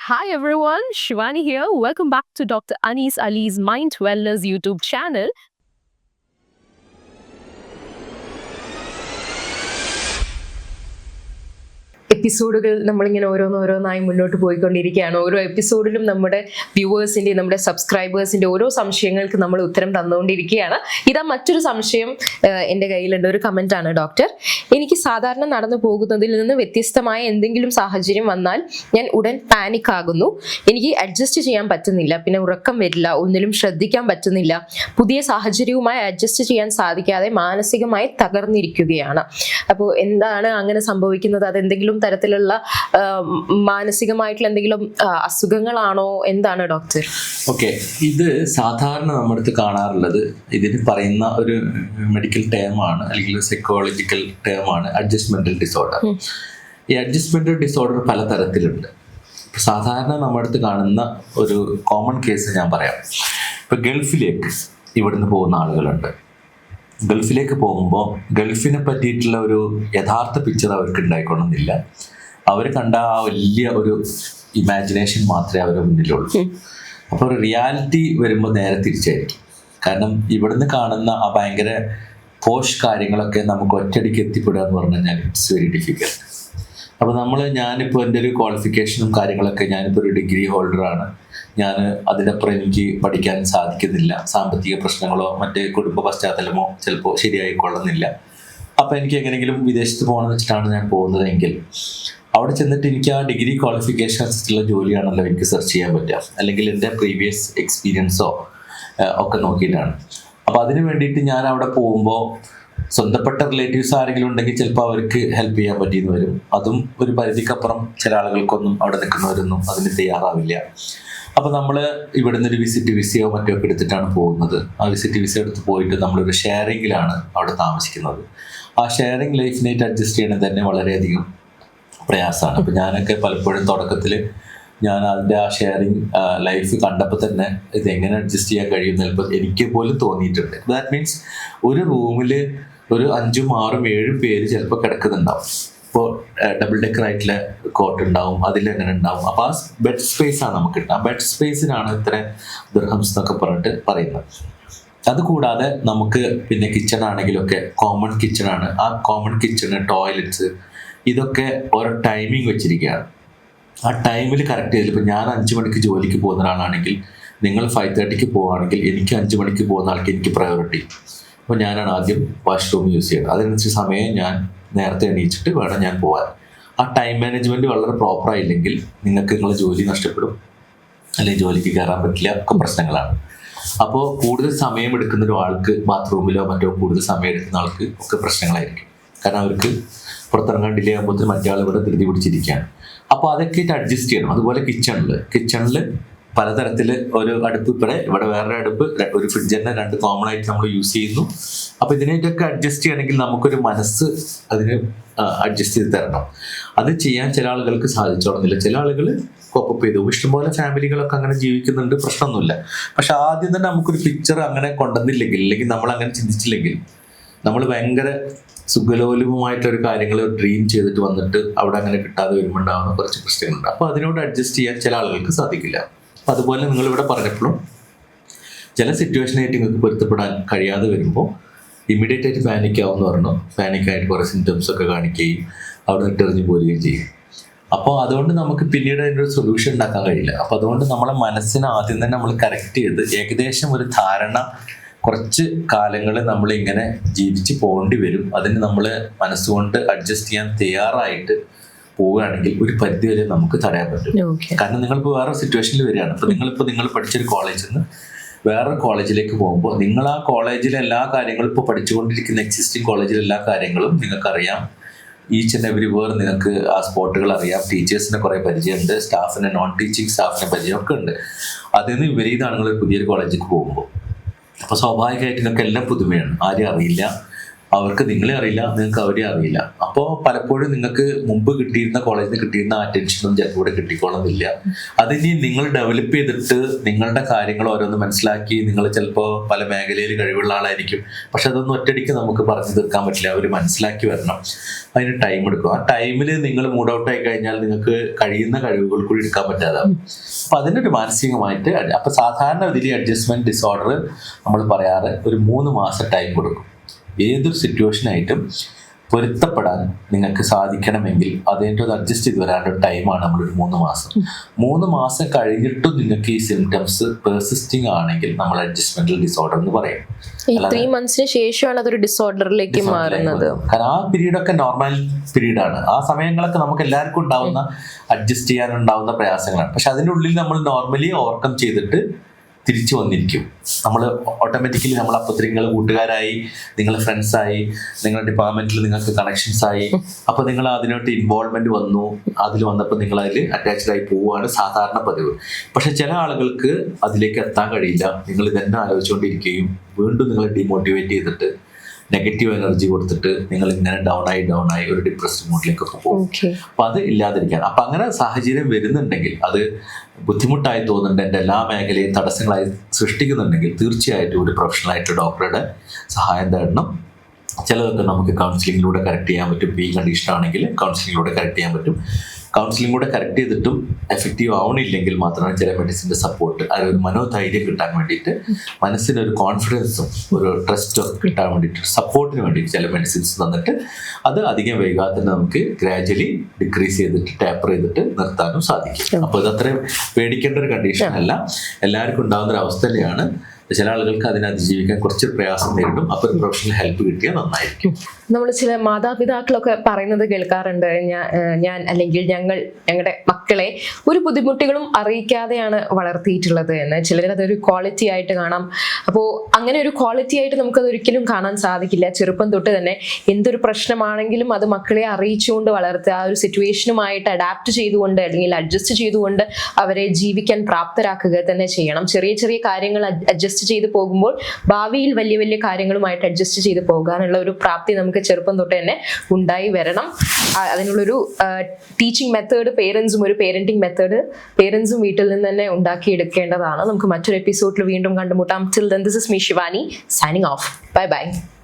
Hi everyone, Shivani here. Welcome back to Dr. Anis Ali's Mind Wellness YouTube channel. എപ്പിസോഡുകൾ നമ്മളിങ്ങനെ ഓരോന്നോരോന്നായി മുന്നോട്ട് പോയിക്കൊണ്ടിരിക്കുകയാണ്. ഓരോ എപ്പിസോഡിലും നമ്മുടെ വ്യൂവേഴ്സിൻ്റെ, നമ്മുടെ സബ്സ്ക്രൈബേഴ്സിൻ്റെ ഓരോ സംശയങ്ങൾക്ക് നമ്മൾ ഉത്തരം തന്നുകൊണ്ടിരിക്കുകയാണ്. ഇതാ മറ്റൊരു സംശയം എൻ്റെ കയ്യിലുണ്ട്. ഒരു കമൻ്റാണ്: ഡോക്ടർ, എനിക്ക് സാധാരണ നടന്നു പോകുന്നതിൽ നിന്ന് വ്യത്യസ്തമായ എന്തെങ്കിലും സാഹചര്യം വന്നാൽ ഞാൻ ഉടൻ പാനിക് ആകുന്നു. എനിക്ക് അഡ്ജസ്റ്റ് ചെയ്യാൻ പറ്റുന്നില്ല, പിന്നെ ഉറക്കം വരില്ല, ഒന്നിലും ശ്രദ്ധിക്കാൻ പറ്റുന്നില്ല. പുതിയ സാഹചര്യവുമായി അഡ്ജസ്റ്റ് ചെയ്യാൻ സാധിക്കാതെ മാനസികമായി തകർന്നിരിക്കുകയാണ്. അപ്പോൾ എന്താണ് അങ്ങനെ സംഭവിക്കുന്നത്? അതെന്തെങ്കിലും തരത്തിലുള്ള മാനസികമായിട്ടുള്ള എന്തെങ്കിലും അസുഖങ്ങളാണോ, എന്താണ് ഡോക്ടർ? ഓക്കെ, ഇത് സാധാരണ നമ്മുടെ അടുത്ത് കാണാറുള്ളത്, ഇതിന് പറയുന്ന ഒരു മെഡിക്കൽ ടേമാണ് അല്ലെങ്കിൽ സൈക്കോളജിക്കൽ ടേമാണ് അഡ്ജസ്റ്റ്മെന്റൽ ഡിസോർഡർ. ഈ അഡ്ജസ്റ്റ്മെന്റൽ ഡിസോർഡർ പല തരത്തിലുണ്ട്. സാധാരണ നമ്മുടെ അടുത്ത് കാണുന്ന ഒരു കോമൺ കേസ് ഞാൻ പറയാം. ഇപ്പൊ ഗൾഫിലേക്ക് ഇവിടുന്ന് പോകുന്ന ആളുകളുണ്ട്. ഗൾഫിലേക്ക് പോകുമ്പോൾ ഗൾഫിനെ പറ്റിയിട്ടുള്ള ഒരു യഥാർത്ഥ പിക്ചർ അവർക്ക് ഉണ്ടായിക്കൊള്ളുന്നില്ല. അവർ കണ്ട ആ വലിയ ഒരു ഇമാജിനേഷൻ മാത്രമേ അവരുടെ മുന്നിലുള്ളൂ. അപ്പോൾ റിയാലിറ്റി വരുമ്പോൾ നേരെ തിരിച്ചായിരിക്കും. കാരണം ഇവിടുന്ന് കാണുന്ന ആ ഭയങ്കര പോഷ് കാര്യങ്ങളൊക്കെ നമുക്ക് ഒറ്റയടിക്ക് എത്തിപ്പെടുക എന്ന് പറഞ്ഞു കഴിഞ്ഞാൽ ഇറ്റ്സ് വെരി ഡിഫിക്കൽട്ട്. അപ്പോൾ ഞാനിപ്പോൾ എൻ്റെ ഒരു ക്വാളിഫിക്കേഷനും കാര്യങ്ങളൊക്കെ, ഞാനിപ്പോൾ ഒരു ഡിഗ്രി ഹോൾഡറാണ്. ഞാൻ അതിനപ്പുറം എനിക്ക് പഠിക്കാൻ സാധിക്കുന്നില്ല. സാമ്പത്തിക പ്രശ്നങ്ങളോ മറ്റേ കുടുംബ പശ്ചാത്തലമോ ചിലപ്പോൾ ശരിയായിക്കൊള്ളുന്നില്ല. അപ്പോൾ എനിക്ക് എങ്ങനെയെങ്കിലും വിദേശത്ത് പോകണമെന്ന് വെച്ചിട്ടാണ് ഞാൻ പോകുന്നതെങ്കിൽ അവിടെ ചെന്നിട്ട് എനിക്ക് ആ ഡിഗ്രി ക്വാളിഫിക്കേഷൻ അനുസരിച്ചുള്ള ജോലിയാണല്ലോ എനിക്ക് സെർച്ച് ചെയ്യാൻ പറ്റുക, അല്ലെങ്കിൽ എൻ്റെ പ്രീവിയസ് എക്സ്പീരിയൻസോ ഒക്കെ നോക്കിയിട്ടാണ്. അപ്പോൾ അതിന് വേണ്ടിയിട്ട് ഞാൻ അവിടെ പോകുമ്പോൾ സ്വന്തപ്പെട്ട റിലേറ്റീവ്സ് ആരെങ്കിലും ഉണ്ടെങ്കിൽ ചിലപ്പോൾ അവർക്ക് ഹെൽപ്പ് ചെയ്യാൻ പറ്റിയെന്ന് വരും. അതും ഒരു പരിധിക്കപ്പുറം ചില ആളുകൾക്കൊന്നും അവിടെ നിൽക്കുന്നവരൊന്നും അതിന് തയ്യാറാവില്ല. അപ്പോൾ നമ്മൾ ഇവിടുന്ന് ഒരു വിസിറ്റ് വിസയോ മറ്റോ ഒക്കെ എടുത്തിട്ടാണ് പോകുന്നത്. ആ വിസിറ്റ് വിസ എടുത്ത് പോയിട്ട് നമ്മളൊരു ഷെയറിങ്ങിലാണ് അവിടെ താമസിക്കുന്നത്. ആ ഷെയറിങ് ലൈഫിനായിട്ട് അഡ്ജസ്റ്റ് ചെയ്യണത് തന്നെ വളരെയധികം പ്രയാസമാണ്. അപ്പോൾ ഞാനൊക്കെ പലപ്പോഴും തുടക്കത്തിൽ ഞാൻ അതിൻ്റെ ആ ഷെയറിങ് ലൈഫ് കണ്ടപ്പോൾ തന്നെ ഇത് എങ്ങനെ അഡ്ജസ്റ്റ് ചെയ്യാൻ കഴിയുന്ന ചിലപ്പോൾ എനിക്ക് പോലും തോന്നിയിട്ടുണ്ട്. ദാറ്റ് മീൻസ് ഒരു റൂമിൽ ഒരു 5, 6, 7 പേര് ചിലപ്പോൾ കിടക്കുന്നുണ്ടാവും. ഇപ്പോൾ ഡബിൾ ഡെക്കർ ആയിട്ടുള്ള കോട്ട് ഉണ്ടാവും, അതിലെങ്ങനെ ഉണ്ടാവും. അപ്പോൾ ആ ബെഡ് സ്പേസ് ആണ് നമുക്ക് കിട്ടുക. ആ ബെഡ് സ്പേസിനാണ് ഇത്ര ദിർഹംസ് എന്നൊക്കെ പറഞ്ഞിട്ട് പറയുന്നത്. അതുകൂടാതെ നമുക്ക് പിന്നെ കിച്ചൺ ആണെങ്കിലൊക്കെ കോമൺ കിച്ചണാണ്. ആ കോമൺ കിച്ചണ്, ടോയ്ലറ്റ്സ്, ഇതൊക്കെ ഓരോ ടൈമിങ് വെച്ചിരിക്കുകയാണ്. ആ ടൈമിൽ കറക്റ്റ് ചെയ്തില്ല. ഇപ്പോൾ ഞാൻ 5 മണിക്ക് ജോലിക്ക് പോകുന്ന ഒരാളാണെങ്കിൽ നിങ്ങൾ 5:30 പോവുകയാണെങ്കിൽ എനിക്ക് 5 മണിക്ക് പോകുന്ന ആൾക്ക് എനിക്ക് പ്രയോറിറ്റി. അപ്പോൾ ഞാനാണ് ആദ്യം വാഷ്റൂം യൂസ് ചെയ്യുന്നത്. അതിനനുസരിച്ച് സമയം ഞാൻ നേരത്തെ എണീച്ചിട്ട് വേണം ഞാൻ പോകാൻ. ആ ടൈം മാനേജ്മെൻറ്റ് വളരെ പ്രോപ്പറായില്ലെങ്കിൽ നിങ്ങൾക്ക് നിങ്ങളുടെ ജോലി നഷ്ടപ്പെടും, അല്ലെങ്കിൽ ജോലിക്ക് കയറാൻ പറ്റില്ല, ഒക്കെ പ്രശ്നങ്ങളാണ്. അപ്പോൾ കൂടുതൽ സമയം എടുക്കുന്ന ഒരാൾക്ക് ബാത്റൂമിലോ മറ്റോ കൂടുതൽ സമയം എടുക്കുന്ന ആൾക്ക് ഒക്കെ പ്രശ്നങ്ങളായിരിക്കും. കാരണം അവർക്ക് പുറത്തിറങ്ങാൻ ഡിലേ ആകുമ്പോഴത്തേന് മറ്റേ ആൾ ഇവിടെ ധൃതി പിടിച്ചിരിക്കുകയാണ്. അപ്പോൾ അതൊക്കെ അഡ്ജസ്റ്റ് ചെയ്യണം. അതുപോലെ കിച്ചണിൽ പലതരത്തിൽ ഒരു അടുപ്പ്, ഇവിടെ വേറൊരു അടുപ്പ്, ഒരു ഫ്രിഡ്ജ് തന്നെ 2 കോമൺ ആയിട്ട് നമ്മൾ യൂസ് ചെയ്യുന്നു. അപ്പോൾ ഇതിനായിട്ടൊക്കെ അഡ്ജസ്റ്റ് ചെയ്യണമെങ്കിൽ നമുക്കൊരു മനസ്സ് അതിന് അഡ്ജസ്റ്റ് ചെയ്ത് തരണം. അത് ചെയ്യാൻ ചില ആളുകൾക്ക് സാധിച്ചോളുന്നില്ല. ചില ആളുകൾ കോപ്പപ്പ് ചെയ്തു. ഇഷ്ടംപോലെ ഫാമിലികളൊക്കെ അങ്ങനെ ജീവിക്കുന്നുണ്ട്, പ്രശ്നമൊന്നുമില്ല. പക്ഷെ ആദ്യം തന്നെ നമുക്കൊരു പിക്ചർ അങ്ങനെ കൊണ്ടുവന്നില്ലെങ്കിൽ, അല്ലെങ്കിൽ നമ്മൾ അങ്ങനെ ചിന്തിച്ചില്ലെങ്കിൽ, നമ്മൾ ഭയങ്കര സുഖലോലുപമായിട്ടൊരു കാര്യങ്ങൾ ഡ്രീം ചെയ്തിട്ട് വന്നിട്ട് അവിടെ അങ്ങനെ കിട്ടാതെ വരുമ്പോൾ ഉണ്ടാകുന്ന കുറച്ച് പ്രശ്നങ്ങളുണ്ട്. അപ്പോൾ അതിനോട് അഡ്ജസ്റ്റ് ചെയ്യാൻ ചില ആളുകൾക്ക് സാധിക്കില്ല. അപ്പം അതുപോലെ നിങ്ങളിവിടെ പറഞ്ഞപ്പോഴും ചില സിറ്റുവേഷനായിട്ട് നിങ്ങൾക്ക് പൊരുത്തപ്പെടാൻ കഴിയാതെ വരുമ്പോൾ ഇമ്മീഡിയറ്റ് ആയിട്ട് പാനിക് ആവുമെന്ന് പറഞ്ഞു. പാനിക്കായിട്ട് കുറേ സിംറ്റംസ് ഒക്കെ കാണിക്കുകയും അവിടെ നിന്ന് എറിഞ്ഞു പോരുകയും ചെയ്യും. അപ്പോൾ അതുകൊണ്ട് നമുക്ക് പിന്നീട് അതിൻ്റെ ഒരു സൊല്യൂഷൻ ഉണ്ടാക്കാൻ കഴിയില്ല. അപ്പോൾ അതുകൊണ്ട് നമ്മളെ മനസ്സിനെ ആദ്യം തന്നെ നമ്മൾ കറക്റ്റ് ചെയ്ത് ഏകദേശം ഒരു ധാരണ, കുറച്ച് കാലങ്ങൾ നമ്മളിങ്ങനെ ജീവിച്ച് പോകേണ്ടി വരും. അതിന് നമ്മൾ മനസ്സുകൊണ്ട് അഡ്ജസ്റ്റ് ചെയ്യാൻ തയ്യാറായിട്ട് പോവുകയാണെങ്കിൽ ഒരു പരിധി വരെ നമുക്ക് തടയാൻ പറ്റും. കാരണം നിങ്ങളിപ്പോൾ വേറെ സിറ്റുവേഷനിൽ വരികയാണ്. ഇപ്പോൾ നിങ്ങൾ പഠിച്ചൊരു കോളേജിൽ നിന്ന് വേറൊരു കോളേജിലേക്ക് പോകുമ്പോൾ നിങ്ങൾ ആ കോളേജിലെ എല്ലാ കാര്യങ്ങളും, ഇപ്പോൾ പഠിച്ചുകൊണ്ടിരിക്കുന്ന എക്സിസ്റ്റിംഗ് കോളേജിലെ എല്ലാ കാര്യങ്ങളും നിങ്ങൾക്കറിയാം. ഈച്ച് ആൻഡ് എവരി വേർ നിങ്ങൾക്ക് ആ സ്പോട്ടുകൾ അറിയാം. ടീച്ചേഴ്സിനെ കുറേ പരിചയമുണ്ട്, സ്റ്റാഫിനെ, നോൺ ടീച്ചിങ് സ്റ്റാഫിനെ പരിചയമൊക്കെ ഉണ്ട്. അതിൽ നിന്ന് വിപരീതമാണ് നിങ്ങൾ പുതിയൊരു കോളേജിലേക്ക് പോകുമ്പോൾ. അപ്പോൾ സ്വാഭാവികമായിട്ട് നിങ്ങൾക്ക് എല്ലാം പുതുമയാണ്, ആരും അറിയില്ല. അവർക്ക് നിങ്ങളെ അറിയില്ല, നിങ്ങൾക്ക് അവരെ അറിയില്ല. അപ്പോൾ പലപ്പോഴും നിങ്ങൾക്ക് മുമ്പ് കിട്ടിയിരുന്ന കോളേജിൽ നിന്ന് കിട്ടിയിരുന്ന അറ്റൻഷനും ചിലപ്പോൾ ഇവിടെ കിട്ടിക്കോളുന്നില്ല. അതിനി നിങ്ങൾ ഡെവലപ്പ് ചെയ്തിട്ട് നിങ്ങളുടെ കാര്യങ്ങൾ ഓരോന്ന് മനസ്സിലാക്കി, നിങ്ങൾ ചിലപ്പോൾ പല മേഖലയിൽ കഴിവുള്ള ആളായിരിക്കും, പക്ഷെ അതൊന്നും ഒറ്റയടിക്ക് നമുക്ക് പറഞ്ഞു തീർക്കാൻ പറ്റില്ല. അവർ മനസ്സിലാക്കി വരണം, അതിന് ടൈം എടുക്കും. ആ ടൈമിൽ നിങ്ങൾ മൂഡ് ഔട്ട് ആയി കഴിഞ്ഞാൽ നിങ്ങൾക്ക് കഴിയുന്ന കഴിവുകൾ കൂടി എടുക്കാൻ പറ്റാതാവും. അപ്പൊ അതിനൊരു മാനസികമായിട്ട് അപ്പൊ സാധാരണ ഇതിൽ അഡ്ജസ്റ്റ്മെന്റ് ഡിസോർഡർ നമ്മൾ പറയാറ് ഒരു 3 മാസം ടൈം കൊടുക്കും. ഏതൊരു സിറ്റുവേഷനായിട്ടും പൊരുത്തപ്പെടാൻ നിങ്ങൾക്ക് സാധിക്കണമെങ്കിൽ അതിൻ്റെ ഒന്ന് അഡ്ജസ്റ്റ് ചെയ്ത് വരാനുള്ള ടൈമാണ് നമ്മളൊരു 3 മാസം. 3 മാസം കഴിഞ്ഞിട്ടും നിങ്ങൾക്ക് ഈ സിംറ്റംസ് പെർസിസ്റ്റിംഗ് ആണെങ്കിൽ നമ്മൾ അഡ്ജസ്റ്റ്മെന്റൽ ഡിസോർഡർ എന്ന് പറയും. 3 monthsന് ശേഷമാണ് അതൊരു ഡിസോർഡറിലേക്ക് മാറുന്നത്. കാരണം ആ പീരീഡൊക്കെ നോർമൽ പീരീഡാണ്. ആ സമയങ്ങളൊക്കെ നമുക്ക് എല്ലാവർക്കും ഉണ്ടാവുന്ന അഡ്ജസ്റ്റ് ചെയ്യാനുണ്ടാവുന്ന പ്രയാസങ്ങളാണ്. പക്ഷെ അതിൻ്റെ ഉള്ളിൽ നമ്മൾ നോർമലി ഓവർകം ചെയ്തിട്ട് തിരിച്ചു വന്നിരിക്കും. നമ്മൾ ഓട്ടോമാറ്റിക്കലി നമ്മൾ അപ്പത്തിന് നിങ്ങൾ കൂട്ടുകാരായി, നിങ്ങൾ ഫ്രണ്ട്സായി, നിങ്ങളുടെ ഡിപ്പാർട്ട്മെന്റിൽ നിങ്ങൾക്ക് കണക്ഷൻസ് ആയി. അപ്പൊ നിങ്ങൾ അതിനോട്ട് ഇൻവോൾവ്മെന്റ് വന്നു. അതിൽ വന്നപ്പോൾ നിങ്ങൾ അതിൽ അറ്റാച്ച്ഡ് ആയി പോവുകയാണ് സാധാരണ പതിവ്. പക്ഷെ ചില ആളുകൾക്ക് അതിലേക്ക് എത്താൻ കഴിയില്ല. നിങ്ങൾ ഇതന്നെ ആലോചിച്ചുകൊണ്ടിരിക്കുകയും വീണ്ടും നിങ്ങൾ ഡിമോട്ടിവേറ്റ് ചെയ്തിട്ട് നെഗറ്റീവ് എനർജി കൊടുത്തിട്ട് നിങ്ങൾ ഇങ്ങനെ ഡൗൺ ആയി ഒരു ഡിപ്രസ്ഡ് മൂഡിലേക്കൊക്കെ പോകും. അപ്പൊ അത് ഇല്ലാതിരിക്കാൻ, അപ്പൊ അങ്ങനെ സാഹചര്യം വരുന്നുണ്ടെങ്കിൽ, അത് ബുദ്ധിമുട്ടായി തോന്നുന്നുണ്ട്, എൻ്റെ എല്ലാ മേഖലയും തടസ്സങ്ങളായി സൃഷ്ടിക്കുന്നുണ്ടെങ്കിൽ തീർച്ചയായിട്ടും ഒരു പ്രൊഫഷണലായിട്ട് ഡോക്ടറുടെ സഹായം തേടണം. ചിലതൊക്കെ നമുക്ക് കൗൺസിലിങ്ങിലൂടെ കറക്റ്റ് ചെയ്യാൻ പറ്റും. ഈ കണ്ടീഷൻ ആണെങ്കിൽ കൗൺസിലിങ്ങിലൂടെ കറക്റ്റ് ചെയ്യാൻ പറ്റും. കൗൺസിലിംഗ് കറക്റ്റ് ചെയ്തിട്ടും എഫക്റ്റീവ് ആവണില്ലെങ്കിൽ മാത്രമാണ് ചില മെഡിസിൻ്റെ സപ്പോർട്ട്, അതൊരു മനോധൈര്യം കിട്ടാൻ വേണ്ടിയിട്ട്, മനസ്സിനൊരു കോൺഫിഡൻസും ഒരു ട്രസ്റ്റും കിട്ടാൻ വേണ്ടിയിട്ട്, സപ്പോർട്ടിന് വേണ്ടിയിട്ട് ചില മെഡിസിൻസ് തന്നിട്ട് അത് അധികം വൈകാതെ തന്നെ നമുക്ക് ഗ്രാജുവലി ഡിക്രീസ് ചെയ്തിട്ട് ടാപ്പർ ചെയ്തിട്ട് നിർത്താനും സാധിക്കും. അപ്പോൾ ഇത് അത്രയും പേടിക്കേണ്ട ഒരു കണ്ടീഷൻ അല്ല, എല്ലാവർക്കും ഉണ്ടാകുന്ന ഒരു അവസ്ഥ തന്നെയാണ്. ചില ആളുകൾക്ക് അതിനെ അതിജീവിക്കാൻ കുറച്ച് പ്രയാസം നേരിടും. അപ്പോൾ ഒരു പ്രൊഫഷണൽ ഹെൽപ്പ് കിട്ടിയാൽ നന്നായിരിക്കും. നമ്മൾ ചില മാതാപിതാക്കളൊക്കെ പറയുന്നത് കേൾക്കാറുണ്ട്, ഞാൻ അല്ലെങ്കിൽ ഞങ്ങളുടെ മക്കളെ ഒരു ബുദ്ധിമുട്ടുകളും അറിയിക്കാതെയാണ് വളർത്തിയിട്ടുള്ളത് എന്ന്. ചിലർ അതൊരു ക്വാളിറ്റി ആയിട്ട് കാണാം. അപ്പോൾ അങ്ങനെ ഒരു ക്വാളിറ്റി ആയിട്ട് നമുക്കത് ഒരിക്കലും കാണാൻ സാധിക്കില്ല. ചെറുപ്പം തൊട്ട് തന്നെ എന്തൊരു പ്രശ്നമാണെങ്കിലും അത് മക്കളെ അറിയിച്ചുകൊണ്ട് വളർത്തുക, ആ ഒരു സിറ്റുവേഷനുമായിട്ട് അഡാപ്റ്റ് ചെയ്തുകൊണ്ട് അല്ലെങ്കിൽ അഡ്ജസ്റ്റ് ചെയ്തുകൊണ്ട് അവരെ ജീവിക്കാൻ പ്രാപ്തരാക്കുക തന്നെ ചെയ്യണം. ചെറിയ ചെറിയ കാര്യങ്ങൾ അഡ്ജസ്റ്റ് ചെയ്ത് പോകുമ്പോൾ ഭാവിയിൽ വലിയ വലിയ കാര്യങ്ങളുമായിട്ട് അഡ്ജസ്റ്റ് ചെയ്ത് പോകാനുള്ള ഒരു പ്രാപ്തി നമുക്ക് ചെറുപ്പം തൊട്ട് തന്നെ ഉണ്ടായി വരണം. അതിനുള്ളൊരു ടീച്ചിങ് മെത്തേഡ് ഒരു പേരന്റിങ് മെത്തേഡ് പേരൻസും വീട്ടിൽ നിന്ന് തന്നെ ഉണ്ടാക്കിയെടുക്കേണ്ടതാണ്. നമുക്ക് മറ്റൊരു എപ്പിസോഡിൽ വീണ്ടും കണ്ടുമുട്ടാം. Till then, this is me, Shivani, signing off. Bye bye.